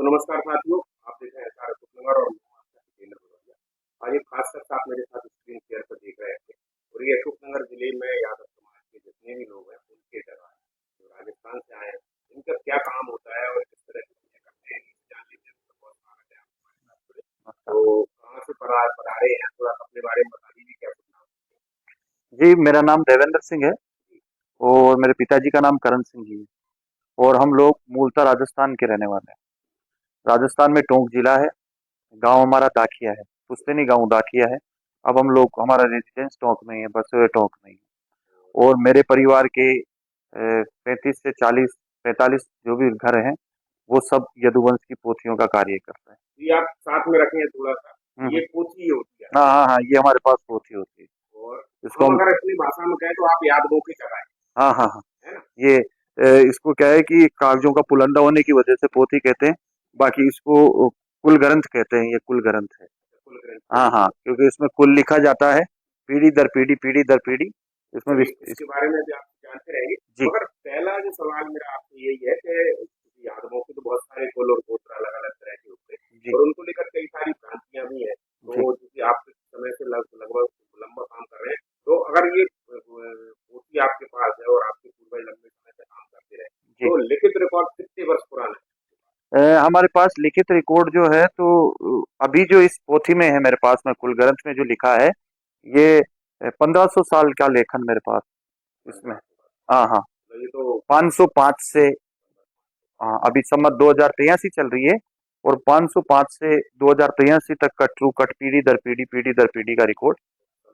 तो नमस्कार साथियों, आप देख रहे हैं एसआर अशोकनगर और मैं आपका जितेंद्र भदौरिया। आज एक खास शख्स आप मेरे साथ स्क्रीन शेयर पर देख रहे थे और ये अशोकनगर जिले में यादव समाज के जितने भी लोग हैं उनके जगह है जो राजस्थान से आए हैं। इनका क्या काम होता है और किस तरह की चीजें करते हैं ये जानने में आपका बहुत स्वागत है। आप हमारे साथ जुड़े। तो कहाँ से पढ़ा रहे हैं, थोड़ा सा अपने बारे में बता दीजिए, क्या कुछ नाम जी, मेरा नाम देवेंद्र सिंह है और मेरे पिताजी का नाम करण सिंह जी है। और हम लोग मूलतः राजस्थान के रहने वाले हैं। राजस्थान में टोंक जिला है। गांव हमारा दाखिया है, पुश्तैनी गांव दाखिया है। अब हम लोग हमारा रेजिडेंस टोंक में ही है, बसे हुए टोंक में ही है। और मेरे परिवार के 35 से 40 45 जो भी घर हैं वो सब यदुवंश की पोथियों का कार्य करते हैं। ये आप साथ में रखे हैं थोड़ा सा, हम्म, ये पोथी होती है हाँ हाँ हाँ, ये हमारे पास पोथी होती है। और इसको हम हम, अगर अपनी भाषा में कहें तो आप यादवों की जगह हाँ हाँ हाँ, है ना। ये इसको क्या है कि कागजों का पुलंदा होने की वजह से पोथी कहते हैं। बाकी इसको कुल ग्रंथ कहते हैं, ये कुल ग्रंथ है। कुल ग्रंथ हाँ हाँ, क्योंकि इसमें कुल लिखा जाता है, पीढ़ी दर पीढ़ी इसमें चलिए इसके बारे में भी आप जानते रहेंगे। जी मगर पहला जो सवाल मेरा आपसे यही है कि यादवों के तो बहुत सारे कुल और गोत्र अलग अलग तरह के होते हैं जी और उनको लेकर कई सारी भ्रांतियां भी हैं। जी तो चूंकि आप कुछ समय से लगभग लंबा काम कर रहे हैं, तो अगर ये पोथी आपके पास है और आपके पूर्वज लंबे समय से काम करते रहे, जी। तो लिखित रिकॉर्ड कितने वर्ष पुराना हमारे पास लिखित रिकॉर्ड जो है तो अभी जो इस पोथी में है मेरे पास में कुल ग्रंथ में जो लिखा है, ये 1500 साल का लेखन मेरे पास है? इसमें। हाँ हाँ, मतलब ये तो 505 से, हाँ अभी सम्मत 2083 चल रही है। और 505 से 2083 तक का ट्रू कट पीढ़ी दर पीढ़ी का रिकॉर्ड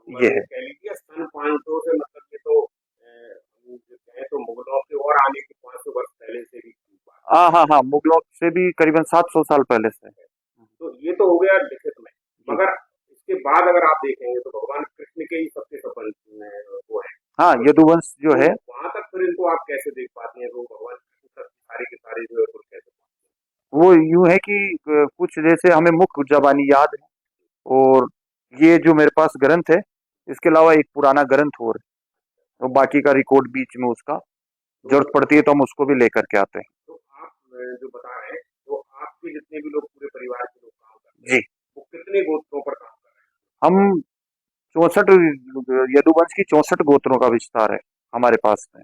ये मतलब है। कह लीजिए सन 500 से, मतलब ये तो हम जो कहें तो मुगलों के और आने के 500 वर्ष पहले से भी की बात हाँ हाँ हाँ, मुगलों से भी करीबन 700 साल पहले से। है। तो ये तो हो गया लिखित में। जी मगर इसके बाद अगर आप देखेंगे तो भगवान कृष्ण के ही सबसे सफल वो है। हाँ, यदुवंश जो तो है वहां तक फिर इनको आप कैसे देख पाते हैं, वो भगवान कृष्ण तक सारे के सारे जो है वो कैसे वो यूं है कि कुछ जैसे हमें मुख्य जबानी याद है। और ये जो मेरे पास ग्रंथ है, इसके अलावा एक पुराना ग्रंथ और है, और बाकी का रिकॉर्ड बीच में उसका तो जरूरत पड़ती है तो हम उसको भी लेकर के आते हैं। तो आप जो बता रहे हैं, तो आपके जितने भी लोग पूरे परिवार के लोग काम करते हैं, जी, वो कितने गोत्रों पर काम कर रहे हम 64 यदुवंश की 64 गोत्रों का विस्तार है हमारे पास में।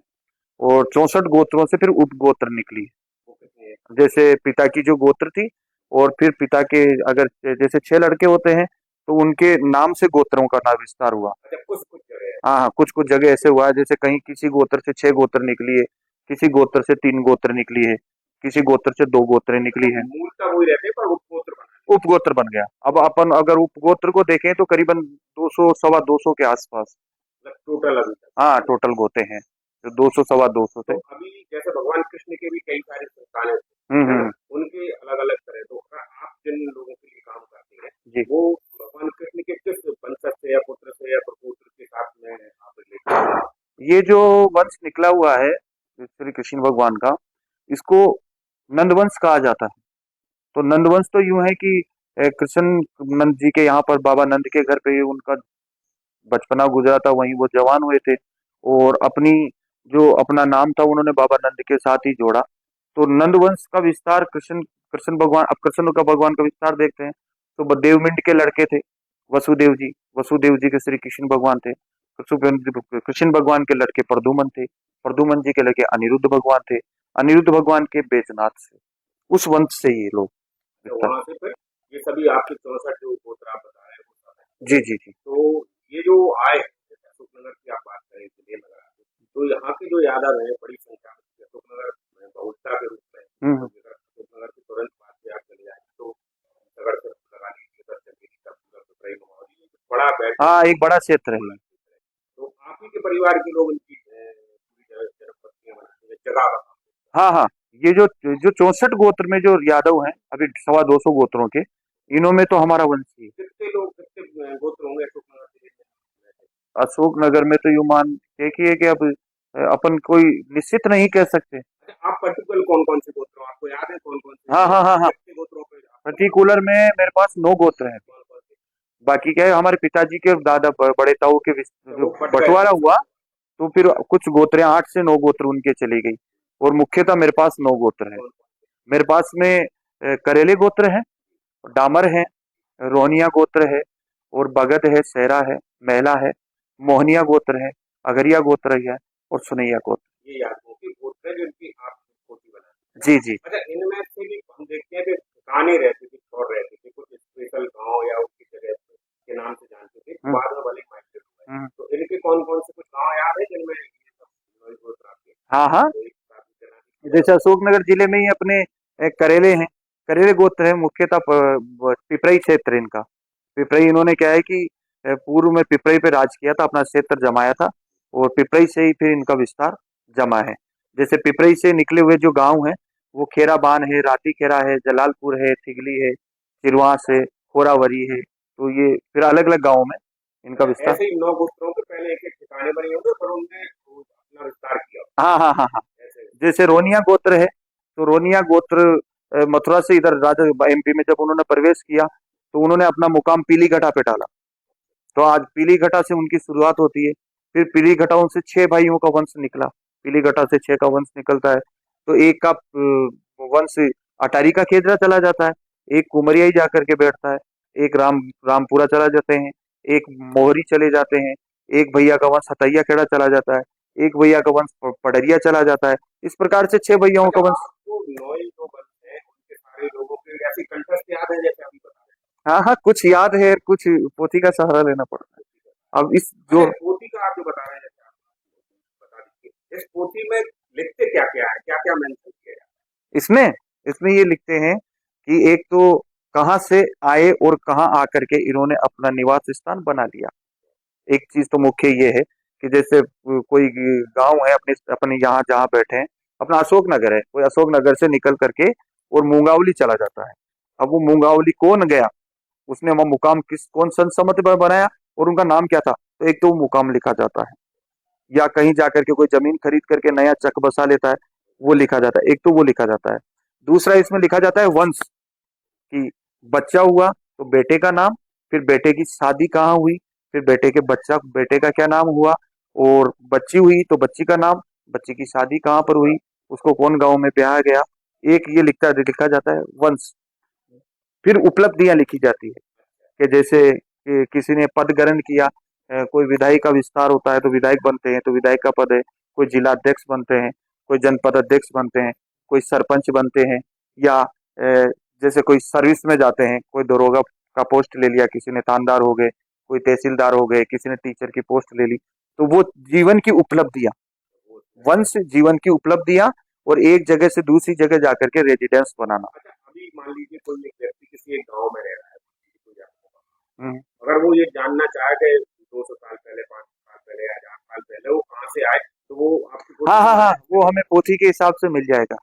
और 64 गोत्रों से फिर उपगोत्र निकली। हैं, वो कितने हैं? जैसे पिता की जो गोत्र थी, और फिर पिता के अगर जैसे 6 लड़के होते हैं तो उनके नाम से गोत्रों का नाम विस्तार हुआ। अच्छा, कुछ कुछ जगह है। हाँ हाँ, कुछ कुछ जगह ऐसे हुआ है, जैसे कहीं किसी गोत्र से 6 गोत्र निकली है, किसी गोत्र से 3 गोत्र निकली है, किसी गोत्र से 2 गोत्र अच्छा, निकली है। मूलतः वही रहते हैं पर उपगोत्र बना उपगोत्र बन गया। अब अपन अगर उपगोत्र को देखें तो करीबन 200 सवा 200 के आसपास। मतलब टोटल अभी तक। हाँ, टोटल गोते हैं जो 200 सवा 200 तो थे। अभी जैसे भगवान कृष्ण के भी कई सारे संतानें थे, है ना, हम्म। उनके अलग अलग तरह। तो अगर आप जिन लोगों के लिए काम करते हैं, जी, वो भगवान कृष्ण के किस वंशज से या पुत्र से या प्रपुत्र के साथ में आप रिलेटेड? ये जो वंश निकला हुआ है श्री कृष्ण भगवान का, इसको नंदवंश कहा जाता है। तो नंदवंश तो यूं है कि कृष्ण नंद जी के यहाँ पर बाबा नंद के घर पे ही उनका बचपना गुजरा था, वहीं वो जवान हुए थे। और अपनी जो अपना नाम था उन्होंने बाबा नंद के साथ ही जोड़ा। तो नंदवंश का विस्तार कृष्ण कृष्ण भगवान, अब कृष्ण का भगवान का विस्तार देखते हैं तो देवमिंड के लड़के थे वसुदेव जी। वसुदेव जी के श्री कृष्ण भगवान थे। कृष्ण भगवान के लड़के प्रद्युमन थे। प्रद्युमन जी के लड़के अनिरुद्ध भगवान थे। अनिरुद्ध भगवान के बैजनाथ से, उस वंश से ये लोग तो विस्तार। वहां से फिर ये सभी आपके 64 जो गोत्र आप बता रहे हैं वो सब है। जी जी जी। तो ये जो आए, जैसे अशोकनगर की आप बात करें जिले नगर की, तो यहाँ के जो यादव हैं बड़ी संख्या में, अशोकनगर बहुलता के रूप में, हम्म। अगर अशोकनगर की तुरंत बात से आप चले जाए तो नगर से लगा लीजिए, दस चंदेरी का पूरा सुतराई मोहाली बड़ा बेल्ट हाँ, है, एक बड़ा क्षेत्र है बड़ा ये। क्षेत्र है। तो आप ही के परिवार के लोग इनकी पूरी जनपत्तियां बनाते हैं, जगह का काम हाँ हाँ, ये जो जो 64 गोत्र में जो यादव हैं, अभी सवा 200 गोत्रों के, इन्हों में तो हमारा वंश ही है। कितने लोग, कितने गोत्र होंगे अशोकनगर जिले में? अशोक नगर में तो यू मान देखिए कि अब अपन कोई निश्चित नहीं कह सकते। अच्छा, आप पर्टिकुलर कौन कौन से गोत्र हो, आपको याद है कौन कौन से, हाँ हाँ हाँ हाँ, कितने गोत्रों पे आपको नाम पर्टिकुलर में मेरे पास 9 गोत्र हैं। कौन कौन से? बाकी क्या है, हमारे पिताजी के दादा बड़े ताऊ के अच्छा, जो वो बट गए बंटवारा थे। हुआ, तो फिर कुछ गोत्र 8 से 9 गोत्र उनके चली गई। और मुख्यतः मेरे पास 9 गोत्र है। कौन मेरे पास में करेले गोत्र है, डामर है, रोहनिया गोत्र है, और बगद है, सेरा है, महिला है, मोहनिया गोत्र है, अगरिया गोत्र है, और सुनैया गोत्र। ये यादवों की गोत्र है जिनकी आप पोती बनाते हैं ना। जी जी। अच्छा, इनमें से भी हम देखते हैं कि गाने रहते थे और रहते थे कुछ स्पेशल गांव या उसकी जगह के नाम से जानते थे, हम्म बाद में भले माइग्रेट हुए। हम्म। तो इनके कौन कौन से कुछ गांव याद है जिनमें ये सब नॉइज गोत्र आपके हाँ हाँ, कोई काफी जना जैसे अशोकनगर जिले में ही अपने करेले हैं, करेले गोत्र है, मुख्यतः पिपरई क्षेत्र इनका। पिपरई इन्होंने क्या है कि पूर्व में पिपरई पे राज किया था, अपना क्षेत्र जमाया था, और पिपरई से ही फिर इनका विस्तार जमा है। जैसे पिपरई से निकले हुए जो गांव हैं, वो खेरा बान है, राती खेरा है, जलालपुर है, थिगली है, चिरवास है, खोरावरी है, तो ये फिर अलग अलग गाँव में इनका अच्छा, विस्तार। ऐसे ही 9 गोत्रों के पहले एक एक ठिकाने बने होंगे पर उनने वो अपना विस्तार किया हाँ हाँ हाँ हाँ। ऐसे। जैसे रोनिया गोत्र है, तो रोनिया गोत्र मथुरा से इधर राजा एमपी में जब उन्होंने प्रवेश किया, तो उन्होंने अपना मुकाम पीलीघटा पे डाला। तो आज पीलीघटा से उनकी शुरुआत होती है, फिर पीलीघटाओं से 6 भाइयों का वंश निकला, पीलीघटा से 6 का वंश निकलता है। तो एक का वंश अटारी का खेदरा चला जाता है, एक कुमरिया ही जाकर के बैठता है, एक रामपुरा चला जाते हैं, एक मोहरी चले जाते हैं, एक भैया का वंश हतैया खेड़ा चला जाता है, एक भैया का वंश पडरिया चला जाता है। इस प्रकार से 6 भैयाओं अच्छा, का वंश। आपको नॉइज जो बनते हैं उनके सारे लोगों के ऐसी कंटेस्ट याद है जैसे अभी बता रहे हाँ हाँ, कुछ याद है, कुछ पोथी का सहारा लेना पड़ता है। अब इस हैं। जो अच्छा, पोथी का आप जो बता रहे हैं जैसे आप बता दीजिए इस पोथी में लिखते क्या क्या है, क्या क्या मेंशन किया है। इसमें इसमें ये लिखते हैं कि एक तो कहाँ से आए और कहाँ आकर के इन्होंने अपना निवास स्थान बना लिया। एक चीज तो मुख्य ये है कि जैसे कोई गांव है, अपने अपने यहाँ जहाँ बैठे हैं, अपना अशोक नगर है, कोई अशोक नगर से निकल करके और मुंगावली चला जाता है। अब वो मुंगावली कौन गया, उसने वह मुकाम किस कौन सन सम्मत में बनाया, और उनका नाम क्या था, तो एक तो वो मुकाम लिखा जाता है। या कहीं जाकर के कोई जमीन खरीद करके नया चक बसा लेता है, वो लिखा जाता है, एक तो वो लिखा जाता है। दूसरा इसमें लिखा जाता है वंश, कि बच्चा हुआ तो बेटे का नाम, फिर बेटे की शादी कहाँ हुई, फिर बेटे का क्या नाम हुआ, और बच्ची हुई तो बच्ची का नाम, बच्ची की शादी कहाँ पर हुई, उसको कौन गांव में ब्याह गया। एक ये लिखा जाता है वंश। फिर उपलब्धियां लिखी जाती है, कि जैसे कि किसी ने पद ग्रहण किया, कोई विधायक का विस्तार होता है तो विधायक बनते हैं, तो विधायक का पद है, कोई जिला अध्यक्ष बनते हैं, कोई जनपद अध्यक्ष बनते हैं, कोई सरपंच बनते हैं, या जैसे कोई सर्विस में जाते हैं, कोई दरोगा का पोस्ट ले लिया, किसी ने थानेदार हो गए, कोई तहसीलदार हो गए, किसी ने टीचर की पोस्ट ले ली। तो वो जीवन की उपलब्धियां, वंश जीवन की उपलब्धियां, और एक जगह से दूसरी जगह जाकर के रेजिडेंस बनाना। अच्छा, अभी मान लीजिए कोई एक व्यक्ति किसी एक गांव में रह रहा है, कोई हम्म। अगर वो ये जानना चाहे कि 200 साल पहले, 500 साल पहले या 1000 साल पहले वो कहाँ से आए, तो वो आपकी हाँ पोथी में हाँ हाँ, बता वो सकते हमें पोथी के हिसाब से मिल जाएगा,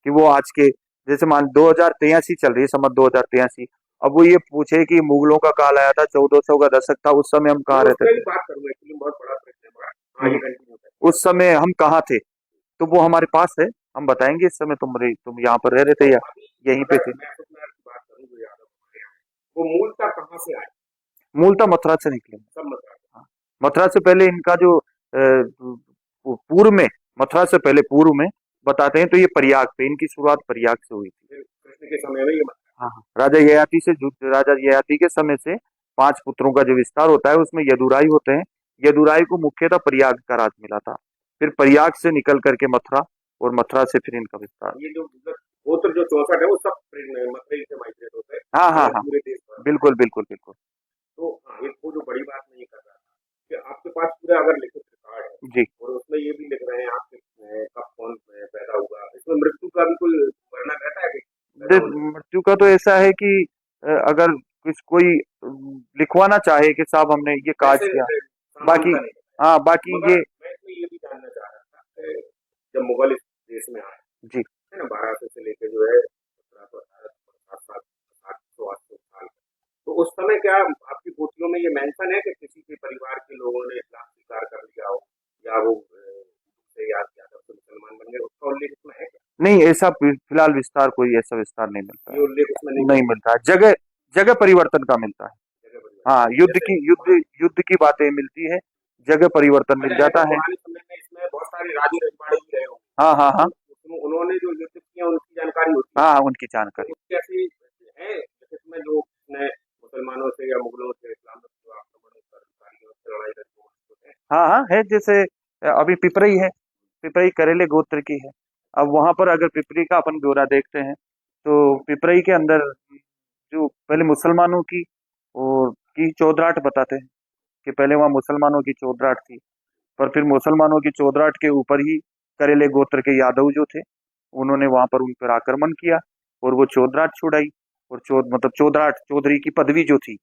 कि वो आज के, जैसे मान 2083 चल रही है, समझ 2083। अब वो ये पूछे कि मुगलों का काल आया था, 1400 का दशक था, उस समय हम मैं कहाँ उस रहते पर थे। भी बात करूंगा, एक्चुअली बहुत बड़ा प्रश्न है बड़ा। हाँ, हम्म, ये कंटिन्यू करें। उस समय हम कहाँ थे, तो वो हमारे पास है, हम बताएंगे इस समय तुम यहाँ पर रह रहे तो थे या अभी यहीं पे अगर थे। मैं अशोकनगर की बात करूँ जो यादव हमारे यहाँ हैं, वो मूलतः कहाँ से आए, मूलतः मथुरा से निकले। सब मतलब। हाँ, मथुरा से पहले इनका जो पूर्व में, मथुरा से पहले पूर्व में बताते हैं, तो ये प्रयाग पे, इनकी शुरुआत प्रयाग से हुई थी। फिर कृष्ण के समय में ये मतलब। हाँ हाँ, राजा ययाति के समय से 5 पुत्रों का जो विस्तार होता है, उसमें यदुराई होते हैं। यदुराई को मुख्यतः प्रयाग का राज मिला था, फिर प्रयाग से निकल करके मथुरा, और मथुरा से फिर इनका विस्तार। ये जो मतलब गोत्र जो 64 है वो सब मथुरा से माइग्रेट होते हैं हाँ हाँ हाँ, पूरे देश भर में। बिल्कुल बिल्कुल बिल्कुल। तो हाँ, एक वो जो बड़ी बात मैं ये कर रहा था कि आपके पास पूरा अगर लिखित रिकॉर्ड है जी। और उसमें ये भी लिख रहे हैं आपके कब कौन पैदा हुआ, इसमें मृत्यु का भी कोई वर्णन रहता है कि पैदा होने का? मृत्यु का तो ऐसा है कि अगर कोई लिखवाना चाहे कि साहब हमने ये काज वैसे किया, बाकी, सामान्यता नहीं है। हाँ बाकी मगर ये। मैं इसमें ये भी जानना चाह रहा था कि जब मुगल इस देश में आए जी। है ना, 1200 से लेके जो है 1700 800 साल, तो उस समय क्या आपकी पोथियों में ये मेंशन है कि किसी के परिवार के लोगों ने इस्लाम स्वीकार कर लिया हो या वो से याद किया था तो मुसलमान बन गए, उसका उल्लेख इसमें है क्या? नहीं, ऐसा फिलहाल विस्तार, कोई ऐसा विस्तार नहीं मिलता ये है। उल्लेख उसमें नहीं नहीं मिलता मिलता है, जगह जगह परिवर्तन का मिलता है। जगह हाँ, परिवर्तन जैसे युद्ध की बातें मिलती है, जगह परिवर्तन मिल अच्छा, जैसे जाता है। पुराने समय में इसमें बहुत सारे राजे रजवाड़े भी रहे होंगे, हाँ हाँ हाँ। तो उन्होंने जो युद्ध किया हैं उनकी जानकारी होती है। हाँ उनकी जानकारी। तो कैसे है जैसे इसमें लोग ने मुसलमानों से या मुगलों से इस्लाम में जो आक्रमण कारियों से लड़ाई लड़ी होते हैं। हाँ हाँ है, जैसे अभी पिपरई है, पिपरई करेले गोत्र की है। अब वहां पर अगर पिपरी का अपन ब्यौरा देखते हैं तो पिपरई के अंदर जो पहले मुसलमानों की और की चौधराट बताते हैं कि पहले वहाँ मुसलमानों की चौधराट थी, पर फिर मुसलमानों की चौधराट के ऊपर ही करेले गोत्र के यादव जो थे उन्होंने वहां पर उन पर आक्रमण किया और वो चौधराट छुड़ाई। और मतलब चौधराट चौधरी की पदवी जो थी,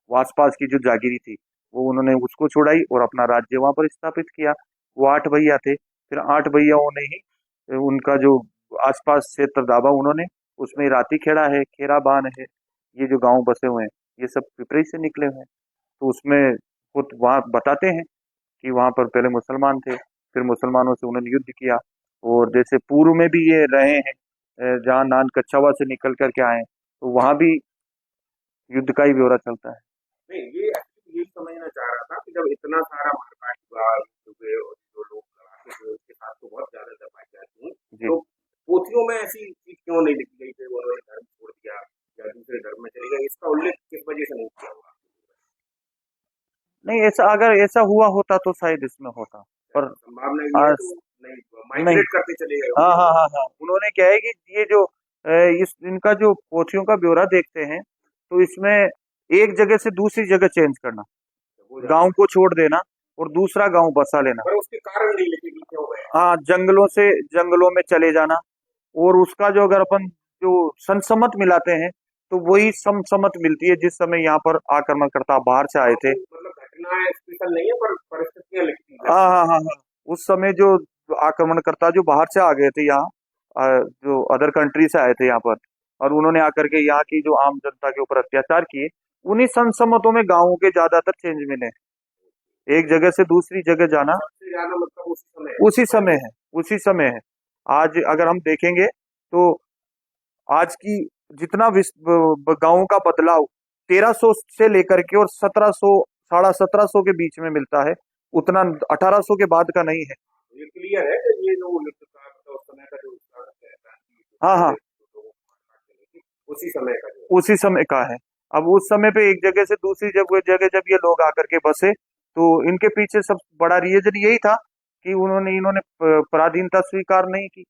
वो आसपास की जो जागीरी थी वो उन्होंने उसको छुड़ाई और अपना राज्य वहां पर स्थापित किया। वो 8 भैया थे, फिर 8 भैयाओं ने ही उनका जो आसपास क्षेत्र दाबा उन्होंने, उसमें राती खेड़ा है, खेरा बान है, ये जो गांव बसे हुए हैं ये सब पिपरी से निकले हुए हैं। तो उसमें खुद वहाँ बताते हैं कि वहां पर पहले मुसलमान थे, फिर मुसलमानों से उन्होंने युद्ध किया। और जैसे पूर्व में भी ये रहे हैं, जहाँ नान कच्छावा से निकल करके आए हैं, तो वहां भी युद्ध का ही ब्यौरा चलता है। नहीं ये actually ये समझना चाह रहा था कि जब इतना सारा मारकाट हुआ हुए और जो लोग लड़ाते थे उसके साथ तो बहुत ज्यादा दबाई जाती हैं, जी तो पोथियों में ऐसी चीज क्यों नहीं लिखी गई कि उन्होंने धर्म छोड़ दिया या दूसरे धर्म में चले गए, इसका उल्लेख किस वजह से नहीं किया हुआ? नहीं, ऐसा अगर ऐसा हुआ होता तो शायद इसमें होता, पर संभावना ये है आज तो नहीं नहीं। माइग्रेट करते चले गए हाँ होंगे। हाँ हाँ हाँ, उन्होंने क्या है कि ये जो इस इनका जो पोथियों का ब्यौरा देखते हैं तो इसमें एक जगह से दूसरी जगह चेंज करना, वो गांव ज्यादा को छोड़ देना और दूसरा गांव बसा लेना। पर उसके कारण नहीं लिखे कि क्यों गए। हाँ, जंगलों से जंगलों में चले जाना। और उसका जो अगर अपन जो संसमत मिलाते हैं तो वही समसमत मिलती है जिस समय यहाँ पर आक्रमणकर्ता बाहर से आए हाँ, थे। वो मतलब घटना स्पेशल नहीं है पर परिस्थितियां लिखती हैं। हाँ हाँ हाँ हाँ, उस समय जो आक्रमणकर्ता जो बाहर से आ गए थे यहाँ, जो अदर कंट्री से आए थे यहाँ पर, और उन्होंने आकर के यहाँ की जो आम जनता के ऊपर अत्याचार किए, उन्हीं संसमतों में गांवों के ज्यादातर चेंज मिले। एक जगह से दूसरी जगह जाना सबसे ज्यादा मतलब उस समय उसी समय है, उसी समय है। आज अगर हम देखेंगे तो आज की जितना गांवों का बदलाव 1300 से लेकर के और 1700 1750 के बीच में मिलता है, उतना 1800 के बाद का नहीं है। ये क्लियर है कि ये जो युद्ध का मतलब उस समय का जो है क्रांति जो हाँ हाँ, पहले जो लोगों को मारकाट चली थी उसी समय का जो उसी समय का है। अब उस समय पे एक जगह से दूसरी जगह जब ये लोग आकर के बसे तो इनके पीछे सब बड़ा रीजन यही था कि उन्होंने इन्होंने पराधीनता स्वीकार नहीं की।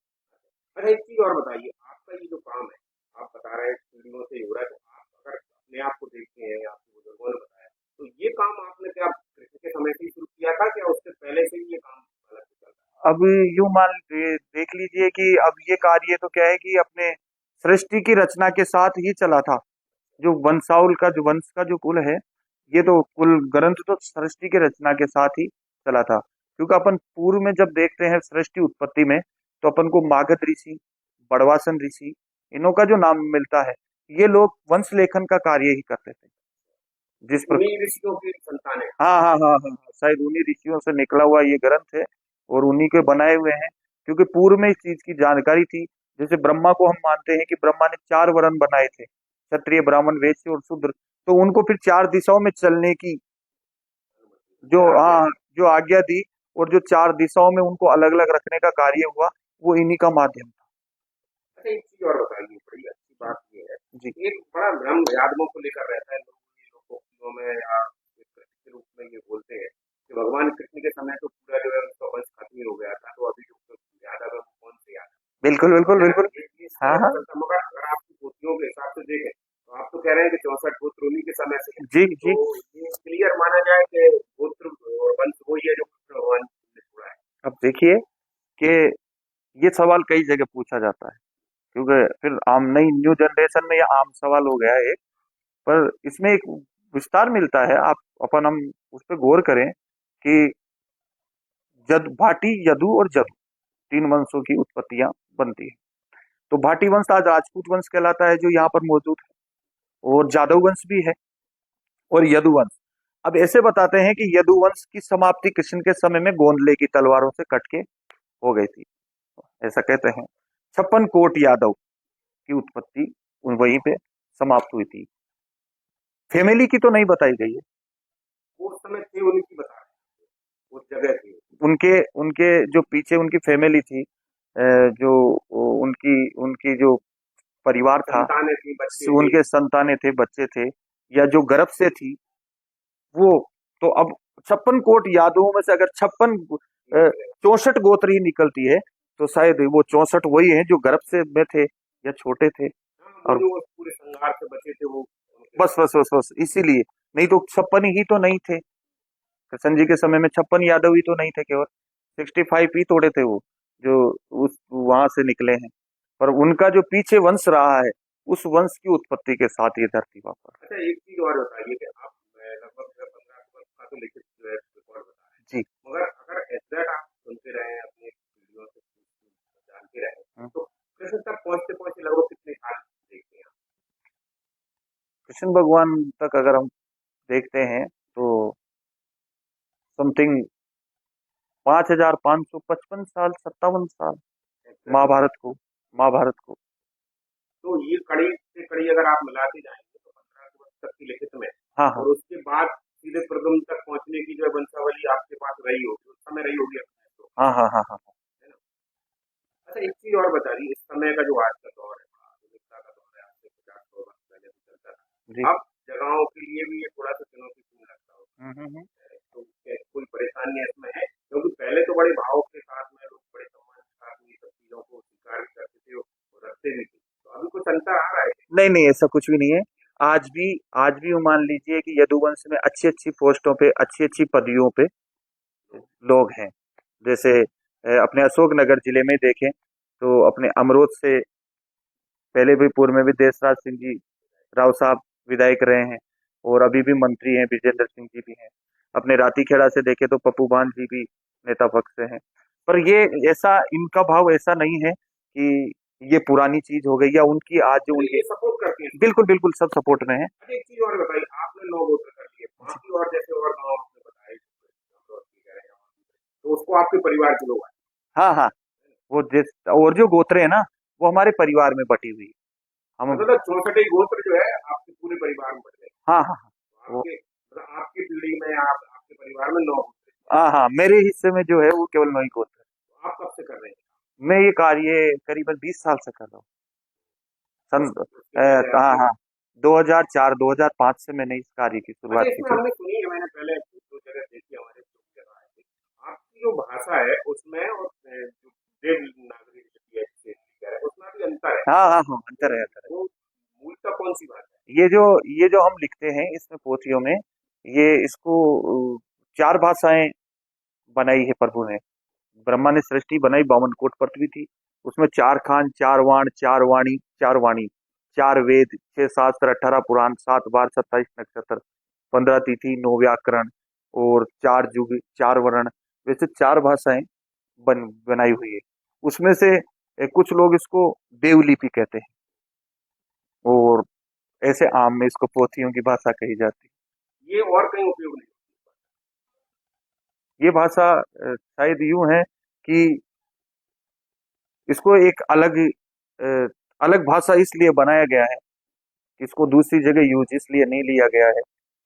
अच्छा एक चीज और बताइए, आपका ये जो काम है आप बता रहे हैं पीढ़ियों से हो रहा है, तो आप अगर अपने आप को देखते हैं आपके बुजुर्गों ने बताया तो ये काम आपने क्या कृषि के समय से ही शुरू किया था क्या उससे पहले से ही ये काम अलग से चल रहा अब यूं देख लीजिए कि अब ये कार्य तो क्या है कि अपने सृष्टि की रचना के साथ ही चला था। जो वंशावल का जो वंश का जो कुल है, ये तो कुल ग्रंथ तो सृष्टि की रचना के साथ ही चला था। क्योंकि अपन पूर्व में जब देखते हैं सृष्टि उत्पत्ति में तो अपन को मागध ऋषि, बड़वासन ऋषि, इन्हों का जो नाम मिलता है, ये लोग वंश लेखन का कार्य ही करते थे। जिस है? उन्हीं ऋषियों की संतान है। हाँ हाँ हाँ हाँ हाँ, शायद उन्हीं ऋषियों से निकला हुआ ये ग्रंथ है और उन्हीं के बनाए हुए हैं। क्योंकि पूर्व में इस चीज की जानकारी थी। जैसे ब्रह्मा को हम मानते हैं कि ब्रह्मा ने 4 वर्ण बनाए थे, क्षत्रिय ब्राह्मण वैश्य और शूद्र। तो उनको फिर 4 दिशाओं में चलने की जो हाँ जो आज्ञा दी और जो 4 दिशाओं में उनको अलग अलग रखने का कार्य हुआ, वो इन्हीं का माध्यम था। अच्छा एक चीज और बताइए, बड़ी अच्छी बात ये है, जी एक बड़ा भ्रम यादवों को लेकर रहता है, लोग ये लोग भक्तियों में या एक कृष्ण के रूप में ये बोलते हैं कि भगवान कृष्ण के समय तो पूरा जो है उनका वंश खत्म ही हो गया था, तो अभी जो यादव है वो कौन से यादव बिल्कुल बिल्कुल है ना, बिल्कुल। ये हाँ समय हाँ। बदलता, मगर अगर आपकी पोथियों के हिसाब से देखें तो आप तो कह रहे हैं कि 64 गोत्र उन्हीं के समय से है, जी तो जी। ये क्लियर माना जाए कि गोत्र और वंश वही है जो कृष्ण भगवान ने छोड़ा है। अब देखिए कि ये सवाल कई जगह पूछा जाता है, क्योंकि फिर आम नई न्यू जनरेशन में ये आम सवाल हो गया है एक। पर इसमें एक विस्तार मिलता है, आप अपन हम उस पर गौर करें कि भाटी, यदु और जदु, 3 वंशों की उत्पत्तियां बनती है। तो भाटी वंश आज राजपूत वंश कहलाता है जो यहाँ पर मौजूद है, और जादव वंश भी है, और यदुवंश। अब ऐसे बताते हैं कि यदुवंश की समाप्ति कृष्ण के समय में गोंदले की तलवारों से कट के हो गई थी, ऐसा कहते हैं। 56 कोट यादव की उत्पत्ति वहीं पे समाप्त हुई थी। फैमिली की तो नहीं बताई गई है। उस समय थे उन्हीं की बता रहे हैं, उस जगह थे। उनके उनके जो पीछे उनकी फैमिली थी, जो उनकी उनकी जो परिवार था, संतानें थी, बच्चे थे। उनके संतानें थे, बच्चे थे, या जो गर्भ से थी वो, तो अब 56 कोट यादवों में से अगर 56 64 गोत्र ही निकलती है, तो शायद वो 64 वही हैं जो गर्भ से में थे या छोटे थे। हाँ, वो और जो पूरे संघार से बचे थे वो उनके बस नाम बस बस बस इसीलिए, नहीं तो 56 ही तो नहीं थे। कृष्ण जी के समय में 56 यादव ही तो नहीं थे, केवल 65 ही तोड़े थे वो, जो उस वहां से निकले हैं। पर उनका जो पीछे वंश रहा है, उस वंश की उत्पत्ति के साथ ये धरती वापस। अच्छा, एक चीज और बताइए कि आप लगभग 15 का तो लिखित जो है रिकॉर्ड बता रहे जी। हैं, मगर अगर एग्जैक्ट आप सुनते रहे अपने पीढ़ियों से जानते रहे, हम्म। तो कृष्ण तक पहुंचते पहुंचते लगभग कितने साल देखते हैं आप? कृष्ण भगवान तक अगर हम देखते हैं तो समथिंग 5555 साल, 57 साल, एग्जैक्टली। महाभारत को, महाभारत को। तो ये कड़ी से कड़ी अगर आप मिलाते जाएंगे तो 15 तक की लिखित में, हाँ हाँ और उसके बाद सीधे प्रगम तक पहुंचने की जो है वंशावली आपके पास रही होगी, उस समय रही होगी अपने तो, हाँ हाँ हाँ हाँ हाँ। है ना? अच्छा, एक चीज और बता दी, इस समय का जो आज का दौर है, आधुनिकता का दौर है, आज से 50 100 वर्ष पहले भी चलता जी। था, अब जगहों के लिए भी ये थोड़ा सा चुनौतीपूर्ण लगता होगा। हम्म। तो कोई परेशानी इसमें है, क्योंकि पहले तो बड़े भाव के साथ में लोग बड़े सम्मान के साथ में ये सब चीजों को स्वीकार भी करते थे और रखते भी थे, तो अभी कुछ अंतर आ रहा है। नहीं नहीं, ऐसा कुछ भी नहीं है। आज भी, आज भी वो मान लीजिए कि यदुवंश में अच्छी अच्छी पोस्टों पे, अच्छी अच्छी पदवियों पे लोग हैं। जैसे अपने अशोकनगर जिले में देखें तो अपने अमरोद से पहले भी पूर्व में भी देशराज सिंह जी राव साहब विधायक रहे हैं, और अभी भी मंत्री हैं, विजेंद्र सिंह जी भी हैं। अपने रातीखेड़ा से देखें तो पप्पू भान जी भी नेता पक्ष से हैं। पर ये ऐसा, इनका भाव ऐसा नहीं है कि ये पुरानी चीज हो गई या उनकी आज जो अरे उनके, ये सपोर्ट करते हैं। बिल्कुल बिल्कुल सब सपोर्ट में है। अच्छा, एक चीज और बताइए, आपने 9 गोत्र कर दिए, बाकी और जैसे और गाँव आपने बताए तो उसको आपके परिवार के लोग आए, हाँ हाँ, वो जिस और जो गोत्र है ना, वो हमारे परिवार में बटी हुई है। हम, मतलब 64 गोत्र जो है आपके पूरे परिवार में बढ़ गए, हाँ हाँ हाँ, तो वो, आपके मतलब आपकी पीढ़ी में आप आपके परिवार में 9 गोत्र हैं। हाँ हाँ, मेरे हिस्से में जो है वो केवल 9 ही गोत्र है। तो आप कब से कर रहे हैं? मैं ये कार्य करीबन 20 साल से कर रहा हूँ। सन उसके पहले हाँ आपके, हाँ, 2004 2005 से मैंने इस कार्य की अच्छा, शुरुआत की इसमें थी। हमने सुनी है, मैंने पहले दो जगह देखी, हमारे दो जगह आए थे, आपकी जो भाषा है उसमें और जो देवनागरी लिपि है जिसे लिखा है उसमें भी अंतर है, हाँ हाँ हाँ, अंतर तो है, अंतर वो मूलतः कौन सी भाषा है? है। ये जो हम लिखते हैं इसमें पोथियों में, ये इसको 4 भाषाएं बनाई है प्रभु ने। ब्रह्मा ने सृष्टि बनाई, 52 कोट पृथ्वी थी, उसमें 4 खान, 4 वाण, 4 वाणी, 4 वाणी, 4 वेद, 6 शास्त्र, 18 पुराण, 7 वार, 27 नक्षत्र, 15 तिथि, 9 व्याकरण, और 4 युग, 4 वर्ण, वैसे 4 भाषाएं बनाई हुई है। उसमें से कुछ लोग इसको देवलिपि कहते हैं, और ऐसे आम में इसको पोथियों की भाषा कही जाती ये और कहीं उपयोग नहीं है। ये भाषा शायद यूं है कि इसको एक अलग अ, अलग भाषा इसलिए बनाया गया है, कि इसको दूसरी जगह यूज इसलिए नहीं लिया गया है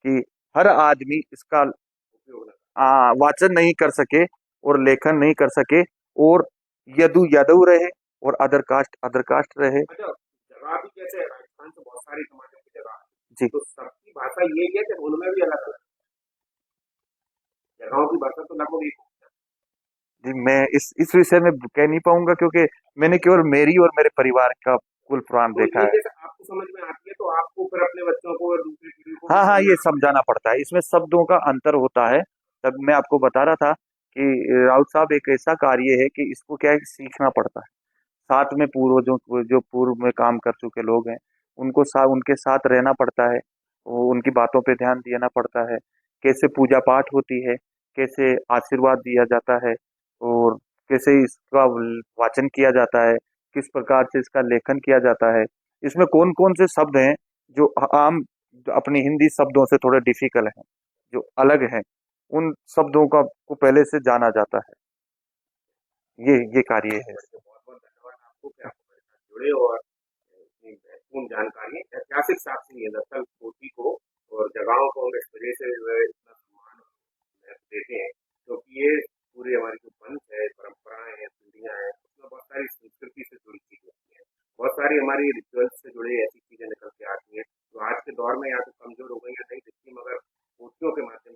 कि हर आदमी इसका उपयोग ना। वाचन नहीं कर सके और लेखन नहीं कर सके, और यदु यादव रहे और अदर कास्ट रहे। अच्छा, जगह भी कैसे है, राजस्थान से बहुत सारी समाजों की जगह है, जी तो सबकी भाषा यही है कि उनमें भी अलग अलग जगहों की भाषा तो लगभग एक होती है। जी, मैं इस विषय में कह नहीं पाऊंगा, क्योंकि मैंने केवल मेरी और मेरे परिवार का कुल पुराण तो देखा ये है। जैसे आपको समझ में आती है तो आपको फिर अपने बच्चों को और दूसरी पीढ़ी को भी हाँ हाँ, ये समझाना पड़ेगा। समझाना पड़ता है, इसमें शब्दों का अंतर होता है। तब मैं आपको बता रहा था कि राउत साहब एक ऐसा कार्य है कि इसको क्या है कि सीखना पड़ता है। साथ में पूर्वजों जो पूर्व में काम कर चुके लोग हैं, उनके साथ रहना पड़ता है, उनकी बातों पे ध्यान देना पड़ता है। कैसे पूजा पाठ होती है, कैसे आशीर्वाद दिया जाता है, और कैसे इसका वाचन किया जाता है, किस प्रकार से इसका लेखन किया जाता है, इसमें कौन कौन से शब्द हैं जो आम, जो अपनी हिंदी शब्दों से थोड़े डिफिकल्ट हैं, जो अलग हैं, उन शब्दों का को पहले से जाना जाता है। ये कार्य है। बढ़िया, बहुत बहुत धन्यवाद आपको कि आप हमारे साथ जुड़े और इतनी महत्वपूर्ण जानकारी ऐतिहासिक हिसाब से ये दरअसल पोथी को और जगहों को हम इस वजह से जो है इतना सम्मान और महत्व देते हैं, क्योंकि ये पूरी हमारी जो वंश है, परंपराएं हैं, पीढ़ियां हैं, उसमें बहुत सारी दौड़ में या तो कमजोर हो गई या नहीं दिखती, मगर मूर्तियों के माध्यम